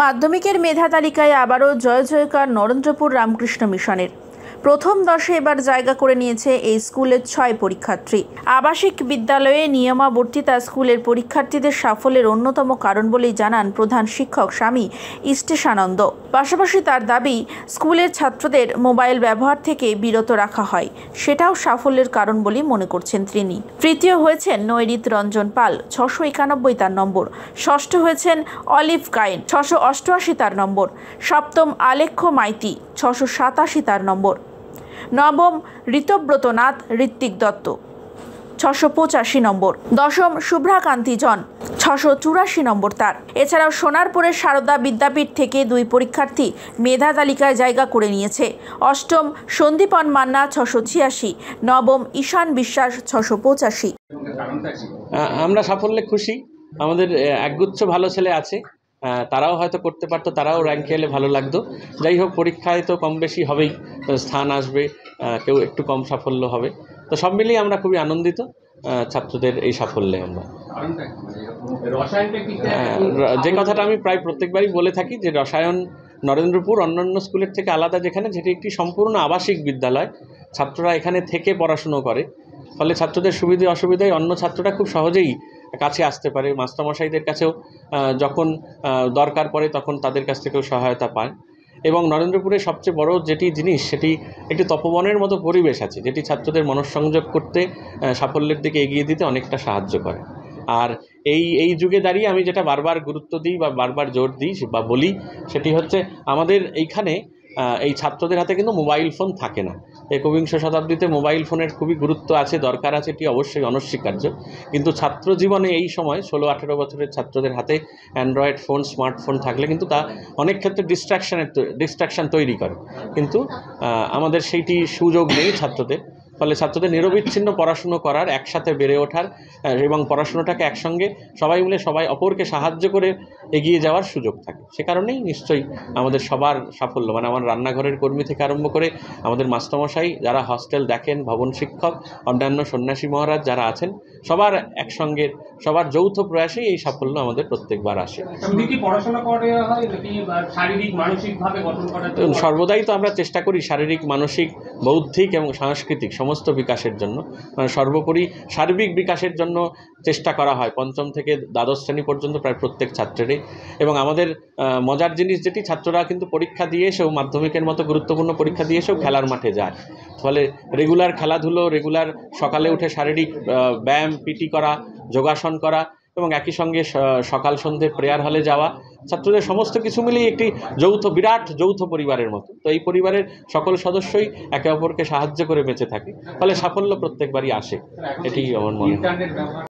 মাধ্যমিকের মেধা তালিকায় আবারও জয় জয়কার নরেন্দ্রপুর রামকৃষ্ণ মিশনের। প্রথম 10-এ এবার জায়গা করে নিয়েছে এই স্কুলের 6 পরীক্ষার্থী। আবাসিক বিদ্যালয়ে নিয়মাবর্তিতা স্কুলের পরীক্ষার্থীদের সাফল্যের অন্যতম কারণ বলেই জানান প্রধান শিক্ষক স্বামী ইষ্টেশানন্দ। পাশাপাশি তার দাবি, স্কুলের ছাত্রদের মোবাইল ব্যবহার থেকে বিরত রাখা হয়, সেটাও সাফল্যের কারণ বলেই মনে করছেন তিনি। তৃতীয় হয়েছেন নৈরিত রঞ্জন পাল, 691 তার নম্বর। ষষ্ঠ হয়েছেন অলিভ গায়েন, 688 তার নম্বর। সপ্তম আলেখ্য মাইতি, 687 তার নম্বর। নবম ঋতব্রত নাথ ঋত্বিক দত্ত, 685 নম্বর। দশম শুভ্রাকান্তি জন, 684 নম্বর তার। এছাড়াও সোনারপুরের সারদা বিদ্যাপীঠ থেকে 2 পরীক্ষার্থী মেধা তালিকায় জায়গা করে নিয়েছে। অষ্টম সন্দীপন মান্না, 686। নবম ঈশান বিশ্বাস, 685। আমরা সাফল্যে খুশি। আমাদের একগুচ্ছ ভালো ছেলে আছে, তারাও হয়তো করতে পারতো, তারাও র্যাঙ্কে এলে ভালো লাগতো। যাই হোক, পরীক্ষায় তো কম বেশি হবেই, স্থান আসবে, কেউ একটু কম সাফল্য হবে। তো সব মিলিয়ে আমরা খুবই আনন্দিত ছাত্রদের এই সাফল্যে। আমরা যে কথাটা আমি প্রায় প্রত্যেকবারই বলে থাকি যে রসায়ন নরেন্দ্রপুর অন্যান্য স্কুলের থেকে আলাদা, যেটি একটি সম্পূর্ণ আবাসিক বিদ্যালয়। ছাত্ররা এখানে থেকে পড়াশুনো করে, ফলে ছাত্রদের সুবিধে অসুবিধায় অন্য ছাত্ররা খুব সহজেই কাছে আসতে পারে। মাস্টারমশাইদের কাছেও যখন দরকার পড়ে তখন তাদের কাছ থেকেও সহায়তা পায়। এবং নরেন্দ্রপুরের সবচেয়ে বড় যেটি জিনিস, সেটি একটি তপবনের মতো পরিবেশ আছে, যেটি ছাত্রদের মনঃসংযোগ করতে, সাফল্যের দিকে এগিয়ে দিতে অনেকটা সাহায্য করে। আর এই যুগে দাঁড়িয়ে আমি যেটা বারবার গুরুত্ব দিই বা বারবার জোর দিই বা বলি, সেটি হচ্ছে আমাদের এইখানে এই ছাত্রদের হাতে কিন্তু মোবাইল ফোন থাকে না। একবিংশ শতাব্দীতে মোবাইল ফোনের খুবই গুরুত্ব আছে, দরকার আছে, এটি অবশ্যই অনস্বীকার্য। কিন্তু ছাত্র জীবনে এই সময় 16-18 বছরের ছাত্রদের হাতে অ্যান্ড্রয়েড ফোন, স্মার্টফোন থাকলে কিন্তু তা অনেক ক্ষেত্রে ডিস্ট্রাকশান তৈরি করে। কিন্তু আমাদের সেইটি সুযোগ নেই ছাত্রদের। ফলে ছাত্রদের নিরবিচ্ছিন্ন পড়াশুনো করার, একসাথে বেড়ে ওঠার এবং পড়াশুনোটাকে একসঙ্গে সবাই মিলে সবাই অপরকে সাহায্য করে এগিয়ে যাওয়ার সুযোগ থাকে। সে কারণেই নিশ্চয়ই আমাদের সবার সাফল্য, মানে আমার রান্নাঘরের কর্মী থেকে আরম্ভ করে আমাদের মাস্টারমশাই যারা হস্টেল দেখেন, ভবন শিক্ষক, অন্যান্য সন্ন্যাসী মহারাজ যারা আছেন, সবার একসঙ্গে সবার যৌথ প্রয়াসেই এই সাফল্য আমাদের প্রত্যেকবার আসে। সর্বদাই তো আমরা চেষ্টা করি শারীরিক, মানসিক, বৌদ্ধিক এবং সাংস্কৃতিক সমস্ত বিকাশের জন্য, মানে সর্বোপরি সার্বিক বিকাশের জন্য চেষ্টা করা হয়। পঞ্চম থেকে দ্বাদশ শ্রেণী পর্যন্ত প্রায় প্রত্যেক ছাত্রেরই। এবং আমাদের মজার জিনিস যেটি, ছাত্ররা কিন্তু পরীক্ষা দিয়ে এসেও, মাধ্যমিকের মতো গুরুত্বপূর্ণ পরীক্ষা দিয়ে এসেও খেলার মাঠে যায়। ফলে রেগুলার খেলাধুলো, রেগুলার সকালে উঠে শারীরিক ব্যায়াম, পিটি করা, যোগাসন করা এবং একই সঙ্গে সকাল সন্ধ্যে প্রেয়ার হলে যাওয়া, ছাত্রদের সমস্ত কিছু মিলিয়ে একটি বিরাট যৌথ পরিবারের মতো। তো এই পরিবারের সকল সদস্যই একে অপরকে সাহায্য করে বেঁচে থাকে, ফলে সাফল্য প্রত্যেকবারই আসে, এটি আমার মনে হয়।